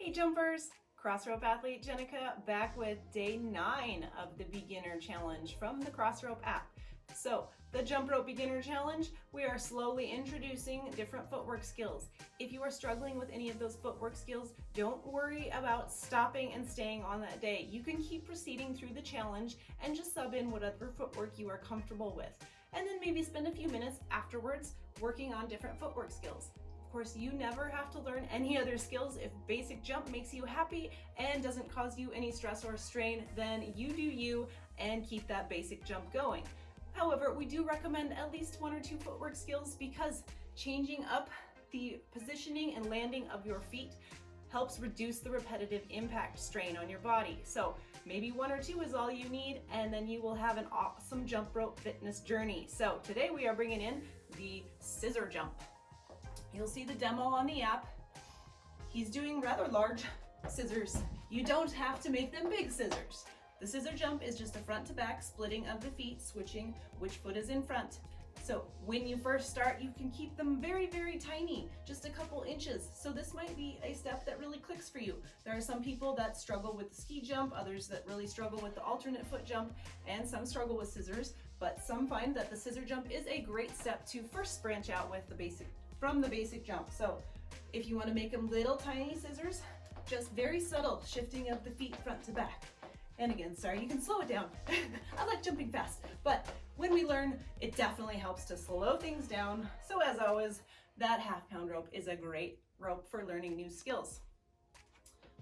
Hey jumpers, Crossrope athlete Jenica back with day 9 of the beginner challenge from the Crossrope app. So the jump rope beginner challenge, we are slowly introducing different footwork skills. If you are struggling with any of those footwork skills, don't worry about stopping and staying on that day. You can keep proceeding through the challenge and just sub in whatever footwork you are comfortable with. And then maybe spend a few minutes afterwards working on different footwork skills. Of course, you never have to learn any other skills. If basic jump makes you happy and doesn't cause you any stress or strain, then you do you and keep that basic jump going. However, we do recommend at least 1 or 2 footwork skills because changing up the positioning and landing of your feet helps reduce the repetitive impact strain on your body. So maybe 1 or 2 is all you need, and then you will have an awesome jump rope fitness journey. So today we are bringing in the scissor jump. You'll see the demo on the app. He's doing rather large scissors. You don't have to make them big scissors. The scissor jump is just a front to back splitting of the feet, switching which foot is in front. So when you first start, you can keep them very, very tiny, just a couple inches. So this might be a step that really clicks for you. There are some people that struggle with the ski jump, others that really struggle with the alternate foot jump, and some struggle with scissors, but some find that the scissor jump is a great step to first branch out with from the basic jump. So if you want to make them little tiny scissors, just very subtle shifting of the feet front to back. And again, sorry, you can slow it down. I like jumping fast, but when we learn, it definitely helps to slow things down. So as always, that half-pound rope is a great rope for learning new skills.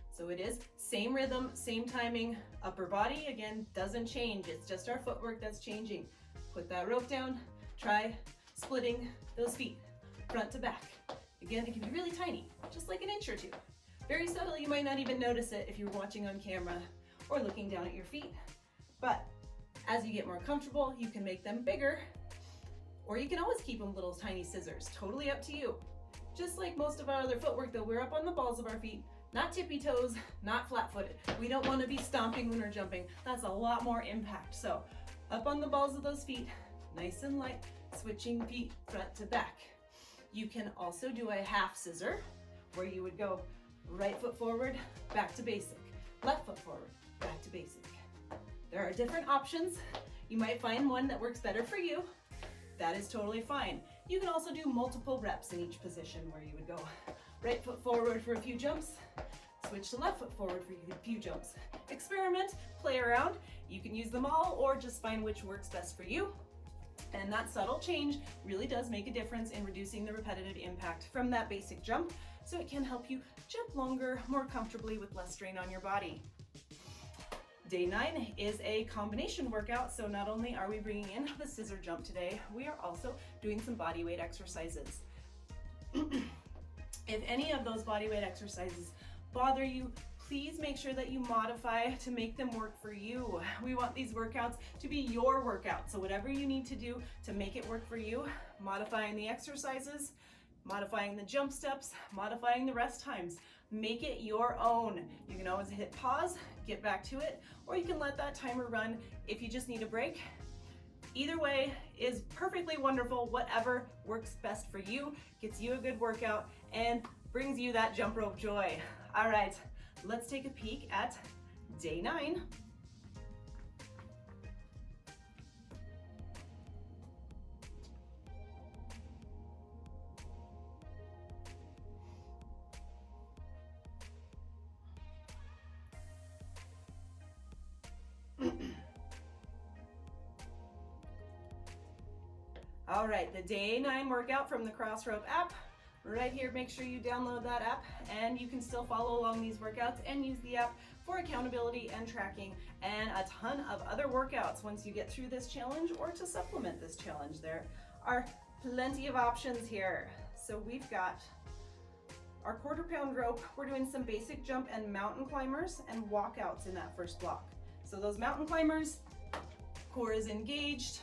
So it is same rhythm, same timing, upper body, again, doesn't change. It's just our footwork that's changing. Put that rope down, try splitting those feet front to back. Again, it can be really tiny, just like an inch or 2. Very subtle, you might not even notice it if you're watching on camera or looking down at your feet. But as you get more comfortable, you can make them bigger, or you can always keep them little tiny scissors, totally up to you. Just like most of our other footwork though, we're up on the balls of our feet, not tippy toes, not flat footed. We don't want to be stomping when we're jumping. That's a lot more impact. So up on the balls of those feet, nice and light, switching feet front to back. You can also do a half scissor where you would go right foot forward, back to basic, left foot forward, back to basic. There are different options. You might find one that works better for you. That is totally fine. You can also do multiple reps in each position where you would go right foot forward for a few jumps, switch to left foot forward for a few jumps. Experiment, play around. You can use them all or just find which works best for you. And that subtle change really does make a difference in reducing the repetitive impact from that basic jump, so it can help you jump longer, more comfortably with less strain on your body. Day 9 is a combination workout, so not only are we bringing in the scissor jump today, we are also doing some body weight exercises. If any of those body weight exercises bother you, please make sure that you modify to make them work for you. We want these workouts to be your workout, so whatever you need to do to make it work for you, modifying the exercises, modifying the jump steps, modifying the rest times, make it your own. You can always hit pause, get back to it, or you can let that timer run if you just need a break. Either way is perfectly wonderful. Whatever works best for you, gets you a good workout, and brings you that jump rope joy. All right, let's take a peek at day 9. All right, the day 9 workout from the Crossrope app. Right here, make sure you download that app, and you can still follow along these workouts and use the app for accountability and tracking and a ton of other workouts once you get through this challenge or to supplement this challenge. There are plenty of options here. So we've got our quarter-pound rope. We're doing some basic jump and mountain climbers and walkouts in that first block. So those mountain climbers, core is engaged.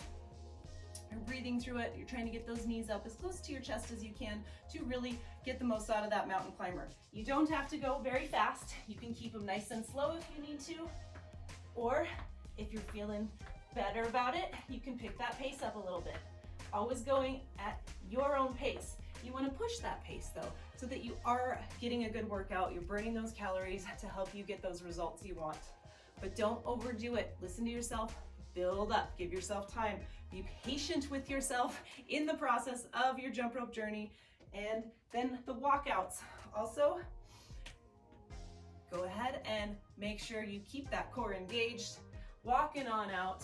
You're breathing through it. You're trying to get those knees up as close to your chest as you can to really get the most out of that mountain climber. You don't have to go very fast. You can keep them nice and slow if you need to. Or if you're feeling better about it, you can pick that pace up a little bit. Always going at your own pace. You want to push that pace though, so that you are getting a good workout. You're burning those calories to help you get those results you want. But don't overdo it. Listen to yourself, build up, give yourself time. Be patient with yourself in the process of your jump rope journey. And then the walkouts. Also, go ahead and make sure you keep that core engaged, walking on out.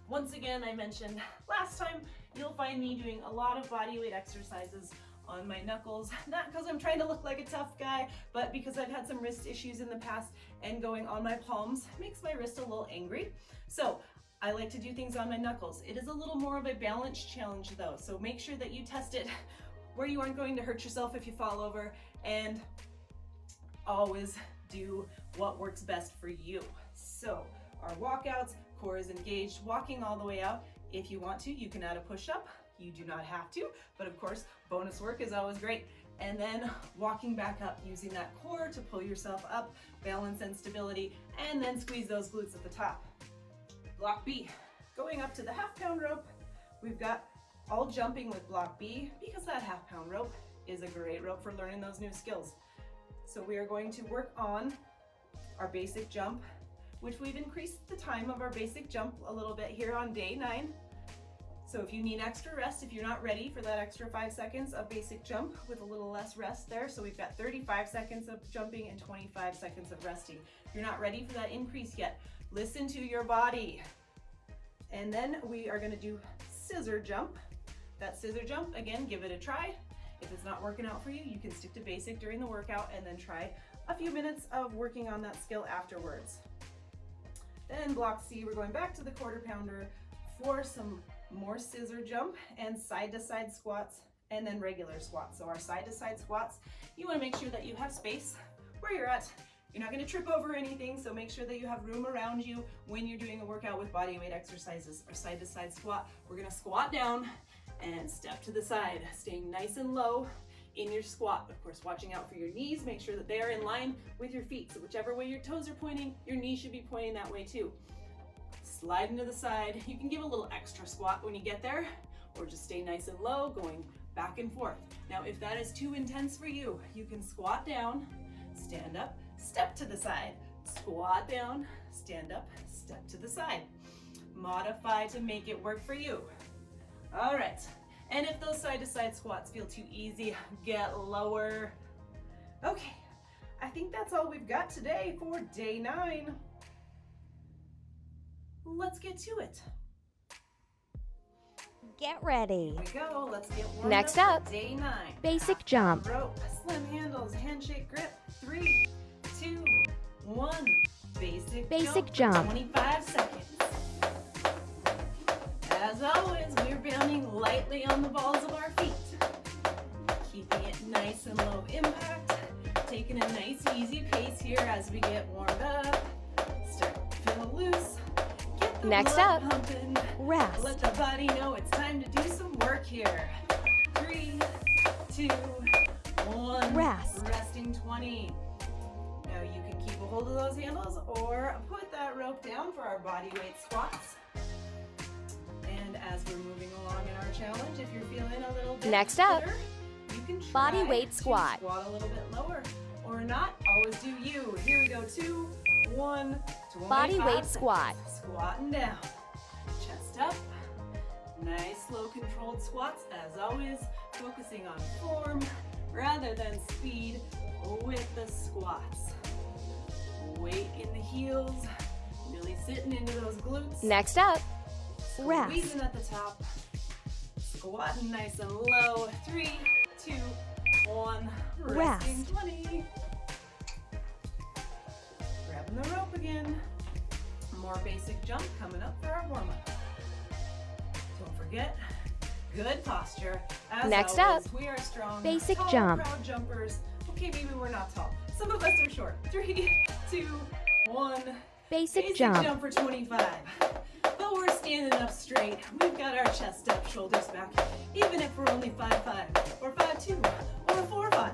Once again, I mentioned last time, you'll find me doing a lot of body weight exercises on my knuckles, not because I'm trying to look like a tough guy, but because I've had some wrist issues in the past, and going on my palms makes my wrist a little angry. So I like to do things on my knuckles. It is a little more of a balance challenge though, so make sure that you test it where you aren't going to hurt yourself if you fall over, and always do what works best for you. So our walkouts, core is engaged, walking all the way out. If you want to, you can add a push-up. You do not have to, but of course, bonus work is always great. And then walking back up, using that core to pull yourself up, balance and stability, and then squeeze those glutes at the top. Block B, going up to the half-pound rope. We've got all jumping with block B, because that half-pound rope is a great rope for learning those new skills. So we are going to work on our basic jump, which we've increased the time of our basic jump a little bit here on day 9. So if you need extra rest, if you're not ready for that extra 5 seconds of basic jump with a little less rest there, so we've got 35 seconds of jumping and 25 seconds of resting. If you're not ready for that increase yet, listen to your body. And then we are gonna do scissor jump. That scissor jump, again, give it a try. If it's not working out for you, you can stick to basic during the workout and then try a few minutes of working on that skill afterwards. Then block C, we're going back to the quarter pounder for some more scissor jump and side to side squats, and then regular squats. So our side to side squats, you want to make sure that you have space where you're at. You're not going to trip over anything, so make sure that you have room around you when you're doing a workout with body weight exercises. Our side to side squat, we're going to squat down and step to the side, staying nice and low in your squat. Of course, watching out for your knees, make sure that they are in line with your feet. So whichever way your toes are pointing, your knees should be pointing that way too. Sliding to the side. You can give a little extra squat when you get there, or just stay nice and low, going back and forth. Now, if that is too intense for you, you can squat down, stand up, step to the side, squat down, stand up, step to the side. Modify to make it work for you. All right, and if those side to side squats feel too easy, get lower. Okay, I think that's all we've got today for day 9. Let's get to it. Get ready. Here we go. Let's get warmed Next up. up, For day 9. basic jump. Rope, slim handles, handshake grip. 3, 2, 1. Basic jump. 25 seconds. As always, we're bounding lightly on the balls of our feet. Keeping it nice and low impact. Taking a nice easy pace here as we get warmed up. Start to feel loose. Get the Next blood up, pumping. rest. Let the body know it's time to do some work here. 3, 2, 1. Rest. Resting 20. Now you can keep a hold of those handles or put that rope down for our body weight squats. And as we're moving along in our challenge, if you're feeling a little bit Next up, fitter, you can try body weight to squat. Squat a little bit lower or not. Always do you. Here we go. 2, 1. Body 25 weight seconds. squat. Squatting down. Chest up. Nice, slow, controlled squats. As always, focusing on form rather than speed with the squats. Weight in the heels. Really sitting into those glutes. Next up, rest. Squeezing at the top. Squatting nice and low. 3, 2, 1. Resting Rest. 20. Grabbing the rope again. More basic jump coming up for our warm-up. Don't forget, good posture. As Next always, up, we are strong, basic tall, jump. proud jumpers. Okay, maybe we're not tall. Some of us are short. 3, 2, 1. Basic jump. For 25. But we're standing up straight. We've got our chest up, shoulders back. Even if we're only 5'5", or 5'2", or 4'5".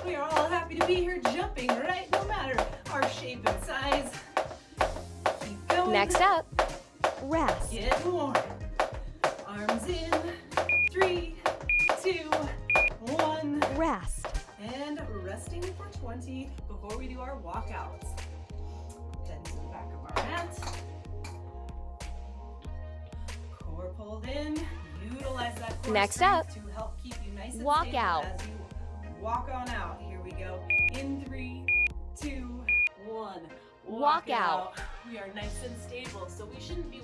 We are all happy to be here jumping, right? No matter our shape and size. Keep going. Next up, rest. Get warm. Arms in. 3, 2, 1. Rest. And resting for 20 before we do our walkouts. Head to the back of our mat. Core pulled in. Utilize that core Next strength up, to help keep you nice and walk stable out. as you walk on out. Here we go. In 3, 2, 1. Walk out. We are nice and stable, so we shouldn't be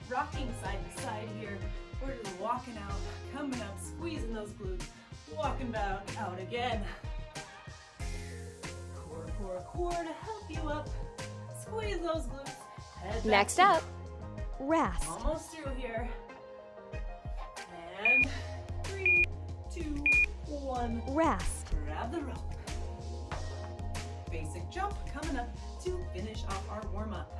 rocking side to side here. We're just walking out, coming up, squeezing those glutes, walking back out again. Core, core, core to help you up. Squeeze those glutes. Head back Next to up, rest. almost through here. And 3, 2, 1. Rest. Grab the rope. Basic jump coming up to finish off our warm-up.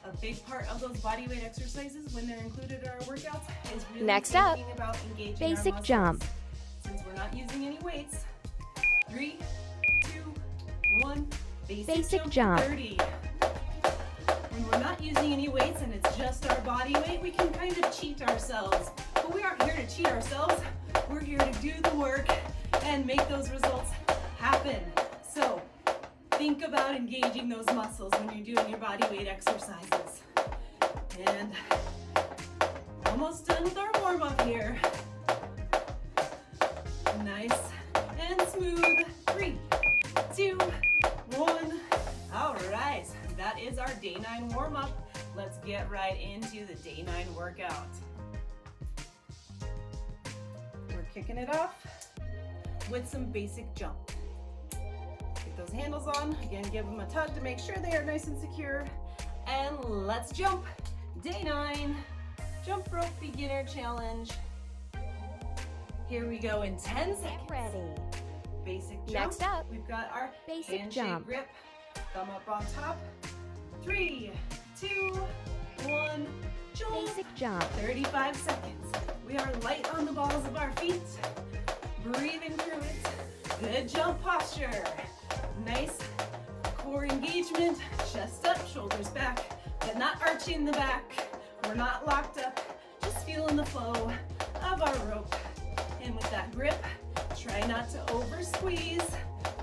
A big part of those body weight exercises when they're included in our workouts is really Next up, thinking about engaging basic our muscles. jump. Since we're not using any weights, 3, 2, 1, Basic jump. 30. When we're not using any weights and it's just our body weight, we can kind of cheat ourselves. But we aren't here to cheat ourselves. We're here to do the work and make those results happen. So think about engaging those muscles when you're doing your body weight exercises. And almost done with our warm-up here. Nice and smooth. 3, 2, 1. All right, that is our day 9 warm-up. Let's get right into the day 9 workout. We're kicking it off with some basic jump. Get those handles on. Again, give them a tug to make sure they are nice and secure. And let's jump. Day 9, jump rope beginner challenge. Here we go in 10 seconds. Get ready. Basic jump. Next up, we've got our basic handshake jump. grip. Thumb up on top. 3, 2, 1. Jump. Basic jump. 35 seconds. We are light on the balls of our feet. Breathing through it. Good jump posture. Nice core engagement. Chest up, shoulders back, but not arching the back. We're not locked up. Just feeling the flow of our rope. And with that grip, try not to over squeeze.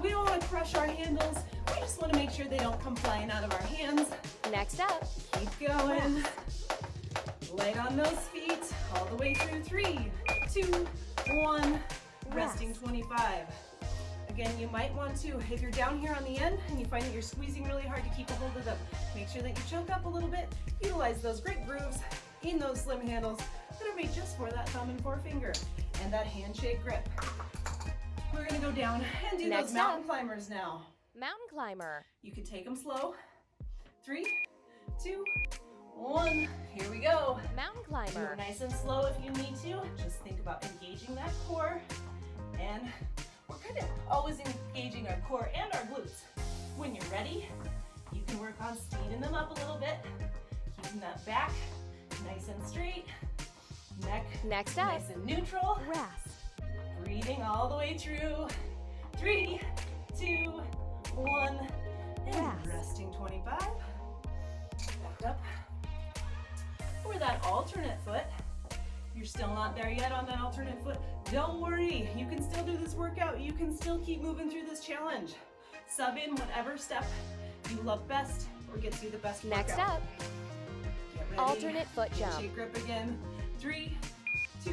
We don't want to crush our handles. We just want to make sure they don't come flying out of our hands. Next up, Keep going. Light on those feet all the way through. 3, 2, 1. Resting 25. Again, you might want to, if you're down here on the end and you find that you're squeezing really hard to keep a hold of them, make sure that you choke up a little bit. Utilize those great grooves in those slim handles that are made just for that thumb and forefinger and that handshake grip. We're gonna go down and do Next those mountain up. climbers now. mountain climber. You can take them slow. 3, 2, 1. Here we go. Mountain Do climber. it nice and slow if you need to. Just think about engaging that core. And we're kind of always engaging our core and our glutes. When you're ready, you can work on speeding them up a little bit. Keeping that back nice and straight. Neck Next up, nice and neutral. rest. Breathing all the way through. 3, 2, 1. And Rest. resting 25. Back up. Or that alternate foot. You're still not there yet on that alternate foot. Don't worry, you can still do this workout. You can still keep moving through this challenge. Sub in whatever step you love best or gets you the best workout. Next up, Get ready. alternate foot jump. Handshake grip again. 3, 2,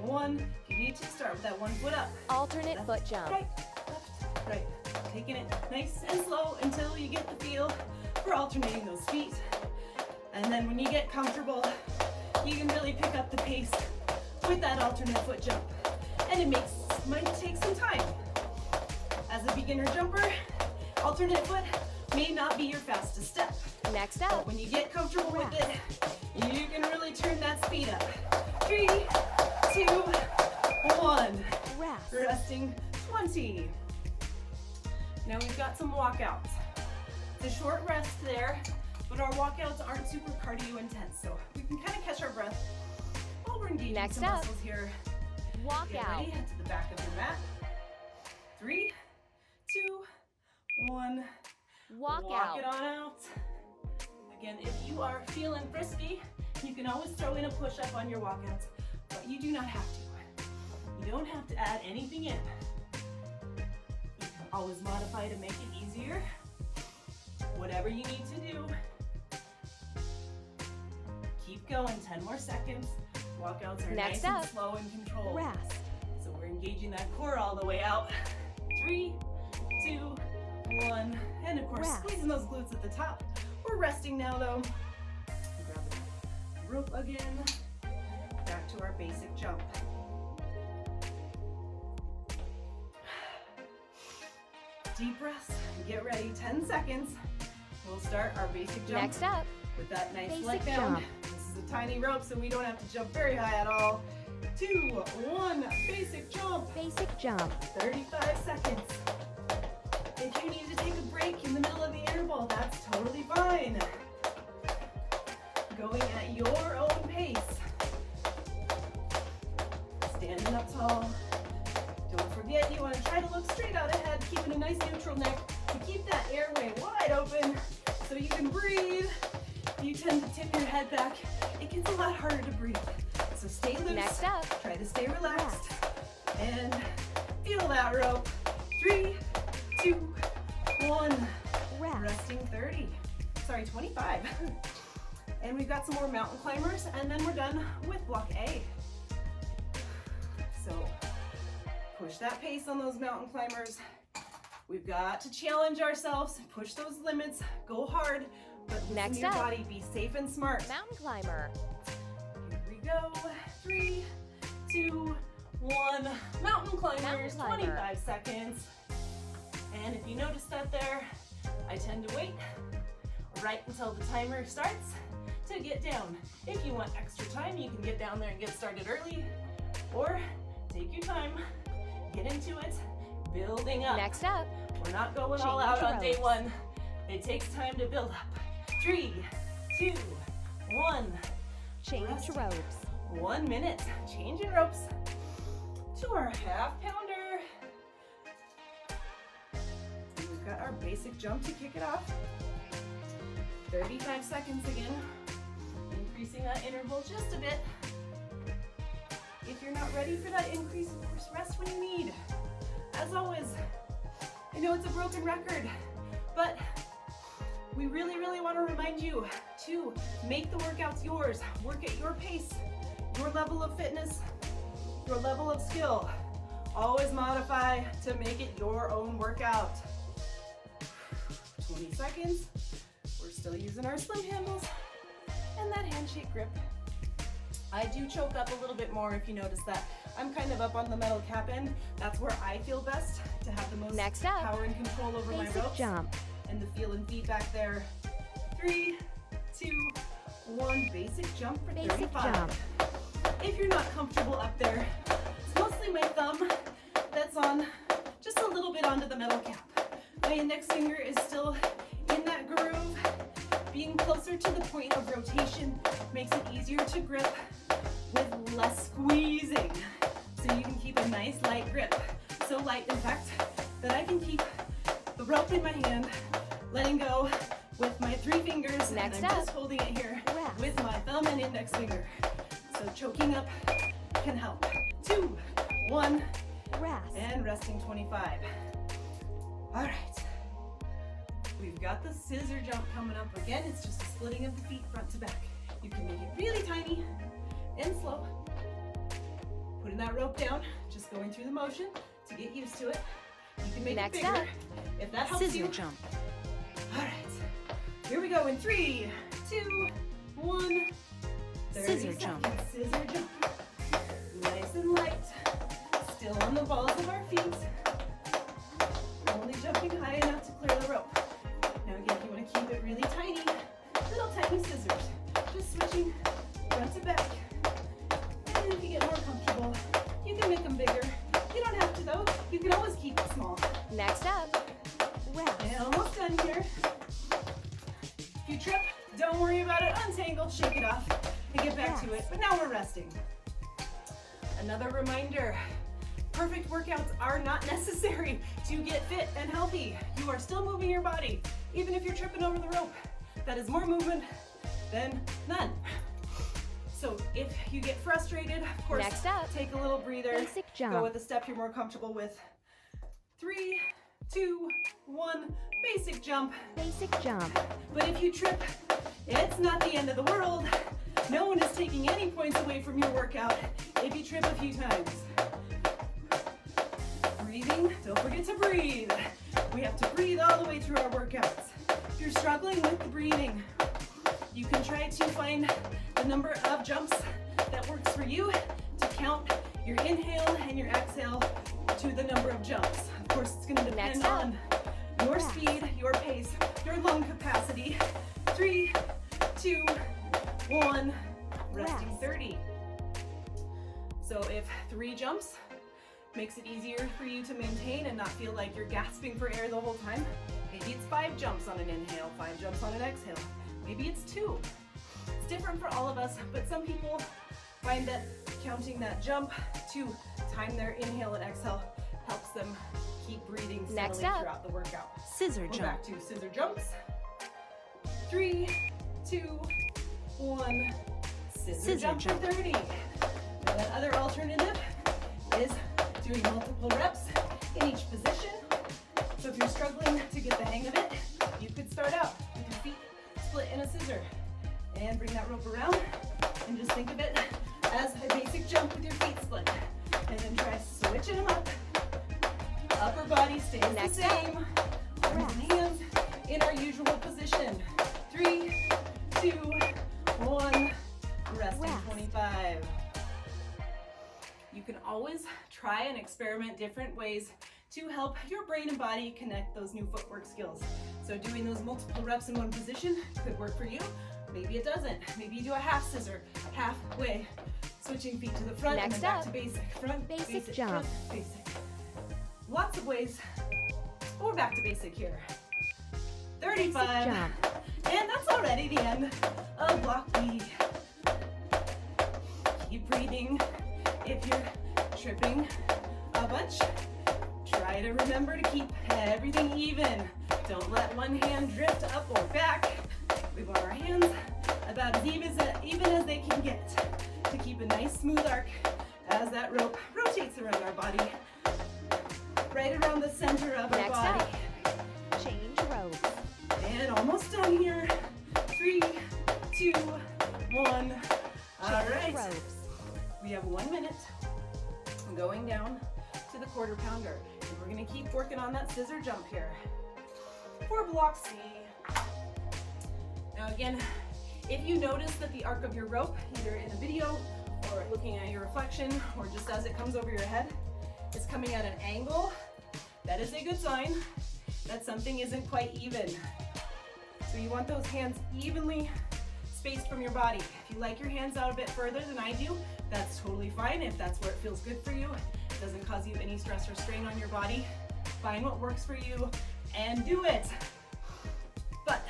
1. You need to start with that one foot up. alternate Left, foot jump. Right, left, right. Taking it nice and slow until you get the feel for alternating those feet. And then when you get comfortable, you can really pick up the pace with that alternate foot jump. And it might take some time. As a beginner jumper, alternate foot may not be your fastest step. Next But up, when you get comfortable with it, you can really turn that speed up. 3, 2, 1. rest. Resting 20. Now we've got some walkouts. It's a short rest there, but our walkouts aren't super cardio intense, so we can kind of catch our breath while we're engaging Next some up, muscles here. Walk Get out. ready, head to the back of your mat. 3, 2, 1. Walk Walk it out. on out. Again, if you are feeling frisky, you can always throw in a push-up on your walkouts, but you do not have to. You don't have to add anything in. You can always modify to make it easier. Whatever you need to do. Keep going, 10 more seconds. Walkouts are Next nice up, and slow and controlled. Rest. So we're engaging that core all the way out. 3, 2, 1, and of course Rest. squeezing those glutes at the top. We're resting now though. Grab the rope again. Back to our basic jump. Deep breaths, get ready, 10 seconds. We'll start our basic jump. Next up, With that nice basic leg down. jump. This is a tiny rope, so we don't have to jump very high at all. 2, 1, basic jump. basic jump. 35 seconds. If you need to take a break in the middle of the interval, that's totally fine. Going at your own pace. Standing up tall. Don't forget, you want to try to look straight out ahead, keeping a nice neutral neck to keep that airway wide open so you can breathe. If you tend to tip your head back, it gets a lot harder to breathe. So stay loose. Next up, Try to stay relaxed. And feel that rope. 3, 2, 1. rest. Resting 25. And we've got some more mountain climbers, and then we're done with block A. So push that pace on those mountain climbers. We've got to challenge ourselves, push those limits, go hard, but listen Next to your up, body, be safe and smart. Mountain climber. Here we go. 3, 2, 1. Mountain climbers, Mountain climber. 25 seconds. And if you notice that there, I tend to wait right until the timer starts to get down. If you want extra time, you can get down there and get started early, or take your time, get into it, building up. Next up, We're not going all change out on day ropes. 1. It takes time to build up. 3, 2, 1. change Resting. ropes. 1 minute. Changing ropes to our half pounder. And we've got our basic jump to kick it off. 35 seconds again. Increasing that interval just a bit. If you're not ready for that increase, of course, rest when you need. As always, I know it's a broken record, but we really, really want to remind you to make the workouts yours. Work at your pace, your level of fitness, your level of skill. Always modify to make it your own workout. 20 seconds. We're still using our slim handles and that handshake grip. I do choke up a little bit more if you notice that. I'm kind of up on the metal cap end. That's where I feel best to have the most Next up, power and control over my Basic ropes. jump. And the feel and feedback there. 3, 2, 1. Basic jump for Basic 35. jump. If you're not comfortable up there, it's mostly my thumb that's on just a little bit onto the metal cap. My index finger is still in that groove. Being closer to the point of rotation makes it easier to grip with less squeezing. So you can keep a nice light grip. So light, in fact, that I can keep the rope in my hand, letting go with my 3 fingers. Next and I'm up, just holding it here rest. with my thumb and index finger. So choking up can help. 2, 1, Rest. and resting 25. All right. We've got the scissor jump coming up again. It's just a splitting of the feet front to back. You can make it really tiny and slow. Putting that rope down, just going through the motion to get used to it. You can make Next it bigger up, if that helps Scissor you. jump. All right. Here we go in 3, 2, 1. 30 Scissor jump. seconds. Scissor jump. Nice and light. Still on the balls of our feet. Only jumping high enough to clear the rope. Now again, if you want to keep it really tiny, little tiny scissors. Just switching front to back. And if you get more comfortable, you can make them bigger. You don't have to though. You can always keep it small. Next up, rest. And almost done here. If you trip, don't worry about it. Untangle, shake it off, and get back to it. But now we're resting. Another reminder, perfect workouts are not necessary to get fit and healthy. You are still moving your body, even if you're tripping over the rope. That is more movement than none. So if you get frustrated, of course, Next up, take a little breather. basic jump. Go with a step you're more comfortable with. 3, 2, 1, basic jump. Basic jump. But if you trip, it's not the end of the world. No one is taking any points away from your workout if you trip a few times. Breathing, don't forget to breathe. We have to breathe all the way through our workouts. If you're struggling with the breathing, you can try to find the number of jumps that works for you to count your inhale and your exhale to the number of jumps. Of course, it's going to depend on your speed, your pace, your lung capacity. 3, 2, 1, resting 30. So if 3 jumps makes it easier for you to maintain and not feel like you're gasping for air the whole time, maybe it's 5 jumps on an inhale, 5 jumps on an exhale. Maybe it's 2. It's different for all of us, but some people find that counting that jump to time their inhale and exhale helps them keep breathing steadily throughout the workout. Scissor We're back to scissor jumps. 3, 2, 1, scissor jump for 30. Now that other alternative is doing multiple reps in each position. So if you're struggling to get the hang of it, you could start out with your feet split in a scissor and bring that rope around and just think of it as a basic jump with your feet split. And then try switching them up. Upper body stays the same. Arms and hands in our usual position. 3, 2, 1, resting 25. You can always try and experiment different ways to help your brain and body connect those new footwork skills. So doing those multiple reps in one position could work for you. Maybe it doesn't. Maybe you do a half scissor, halfway, switching feet to the front and then back to basic. Front, basic jump. Front, basic. Lots of ways. We're back to basic here. 35. And that's already the end of block B. Keep breathing. If you're tripping a bunch, try to remember to keep everything even. Don't let one hand drift up or back. We want our hands about as even as they can get to keep a nice smooth arc as that rope rotates around our body, right around the center of our body. Change ropes. And almost done here. 3, 2, 1. All right. We have 1 minute. I'm going down to the quarter pounder. And we're going to keep working on that scissor jump here. For block C. Now again, if you notice that the arc of your rope, either in a video or looking at your reflection or just as it comes over your head, is coming at an angle, that is a good sign that something isn't quite even. So you want those hands evenly spaced from your body. If you like your hands out a bit further than I do, that's totally fine. If that's where it feels good for you, it doesn't cause you any stress or strain on your body, find what works for you and do it. But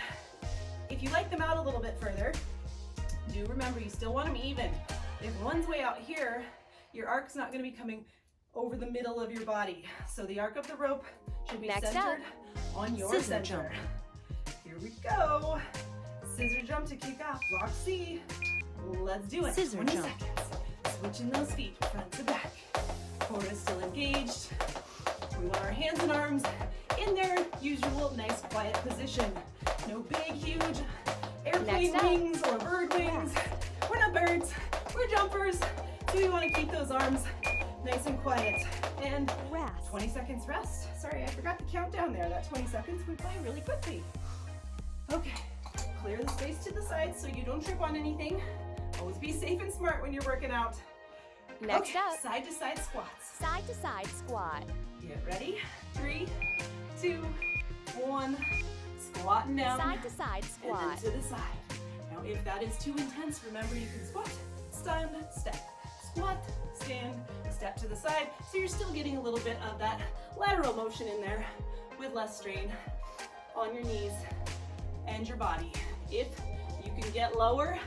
if you like them out a little bit further, do remember you still want them even. If one's way out here, your arc's not going to be coming over the middle of your body. So the arc of the rope should be centered on your center. Here we go. Scissor jump to kick off block C. Let's do it. 20 seconds. Switching those feet front to back. Core is still engaged. We want our hands and arms in their usual nice quiet position. No big, huge airplane wings or bird wings. We're not birds, we're jumpers. So we want to keep those arms nice and quiet. And 20 seconds rest. Sorry, I forgot to count down there. That 20 seconds went by really quickly. Okay, clear the space to the side so you don't trip on anything. Always be safe and smart when you're working out. Next up, side to side squats. Side to side squat. Get ready. 3, 2, 1. Squatting down. Side to side squat. And then to the side. Now, if that is too intense, remember you can squat, stand, step. Squat, stand, step to the side. So you're still getting a little bit of that lateral motion in there with less strain on your knees and your body. If you can get lower,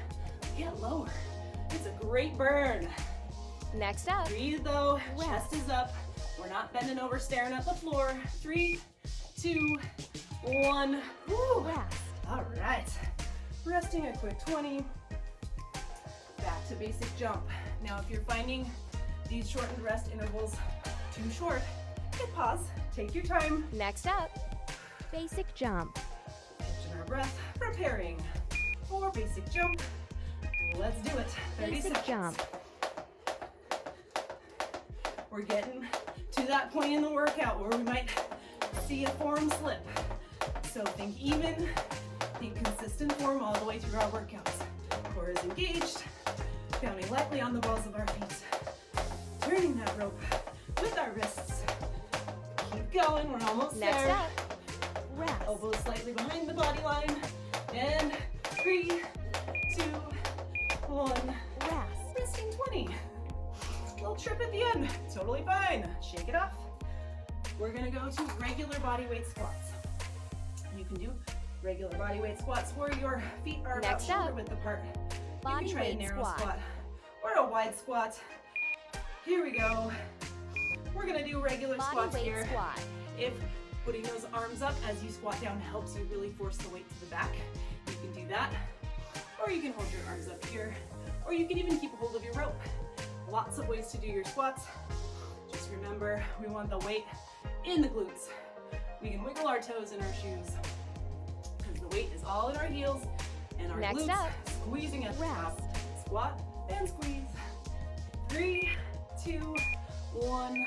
get lower. It's a great burn. Next up, breathe though, chest is up. We're not bending over, staring at the floor. 3, 2, 1. Woo. All right. Resting a quick 20. Back to basic jump. Now, if you're finding these shortened rest intervals too short, hit pause, take your time. Next up, basic jump. Catching our breath, preparing for basic jump. Let's do it. 30 Basic seconds. jump. We're getting to that point in the workout where we might see a form slip. So think even, think consistent form all the way through our workouts. Core is engaged, pounding lightly on the balls of our feet. Turning that rope with our wrists. Keep going, we're almost Next there. up, rest. Elbows slightly behind the body line. And 3, 2, 1. Rest. Resting 20. Little trip at the end. Totally fine. Shake it off. We're gonna go to regular body weight squats. You can do regular body weight squats where your feet are about Next shoulder up, width apart. You body can try a weight narrow squat. or a wide squat. Here we go. We're gonna do regular Body squats weight here. squat. If putting those arms up as you squat down helps you really force the weight to the back, you can do that. Or you can hold your arms up here. Or you can even keep a hold of your rope. Lots of ways to do your squats. Just remember, we want the weight in the glutes. We can wiggle our toes in our shoes because the weight is all in our heels and our Next glutes up, squeezing at the top. rest. Squat and squeeze. 3, 2, 1.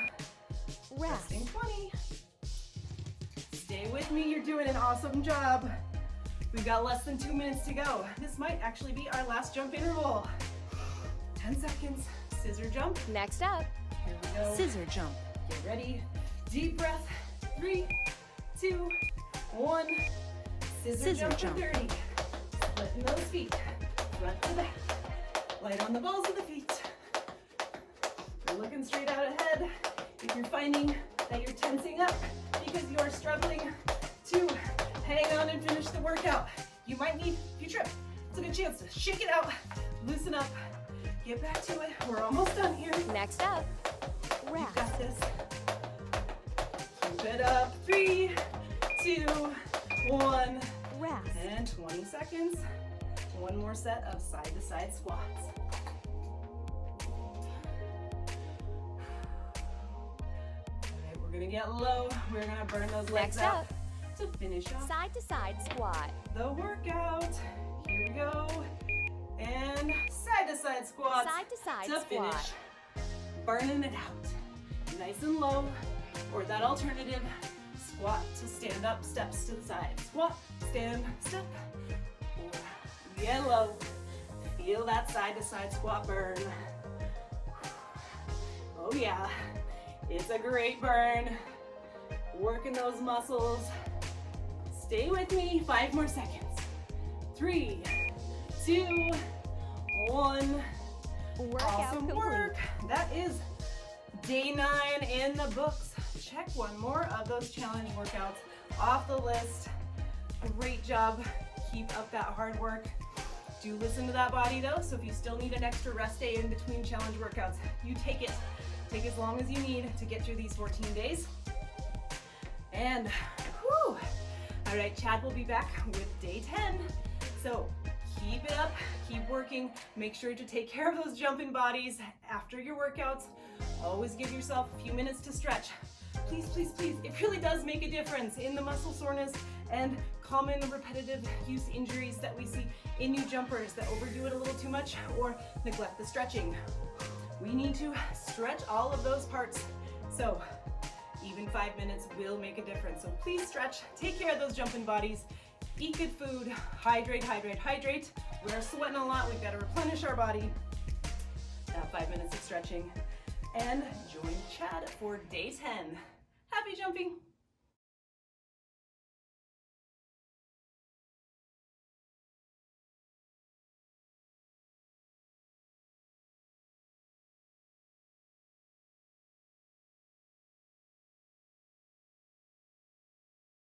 Rest. Resting 20. Stay with me, you're doing an awesome job. We've got less than 2 minutes to go. This might actually be our last jump interval. 10 seconds, scissor jump. Next up, Here we go. scissor jump. Get ready, deep breath. 3, 2, 1. Scissor jump for 30. Splitting those feet, front to back. Light on the balls of the feet. You're looking straight out ahead. If you're finding that you're tensing up because you are struggling to hang on and finish the workout, you might need, if you trip, it's a good chance to shake it out, loosen up, get back to it. We're almost done here. Next up, You rest. got this. Keep it up. 3, 2, 1. Rest. And 20 seconds. One more set of side-to-side squats. Alright, we're gonna get low. We're gonna burn those legs Next out up, to finish off side to side squat. the workout. Here we go. And side-to-side squats Side to side to squat. finish. Burning it out. Nice and low. Or that alternative, squat to stand up, steps to the side. Squat, stand, step. Or yellow. Feel that side-to-side squat burn. Oh yeah, it's a great burn. Working those muscles. Stay with me, 5 more seconds. 3, 2, 1. Workout Awesome complete. work. That is day 9 in the books. Check one more of those challenge workouts off the list. Great job. Keep up that hard work. Do listen to that body though, so if you still need an extra rest day in between challenge workouts, you take it. Take as long as you need to get through these 14 days. And whew. All right, Chad will be back with day 10. So keep it up, keep working. Make sure to take care of those jumping bodies after your workouts. Always give yourself a few minutes to stretch. Please, please, please. It really does make a difference in the muscle soreness and common repetitive use injuries that we see in new jumpers that overdo it a little too much or neglect the stretching. We need to stretch all of those parts. So even 5 minutes will make a difference. So please stretch, take care of those jumping bodies, eat good food, hydrate, hydrate, hydrate. We're sweating a lot, we've got to replenish our body. That 5 minutes of stretching. And join Chad for day 10. Happy jumping!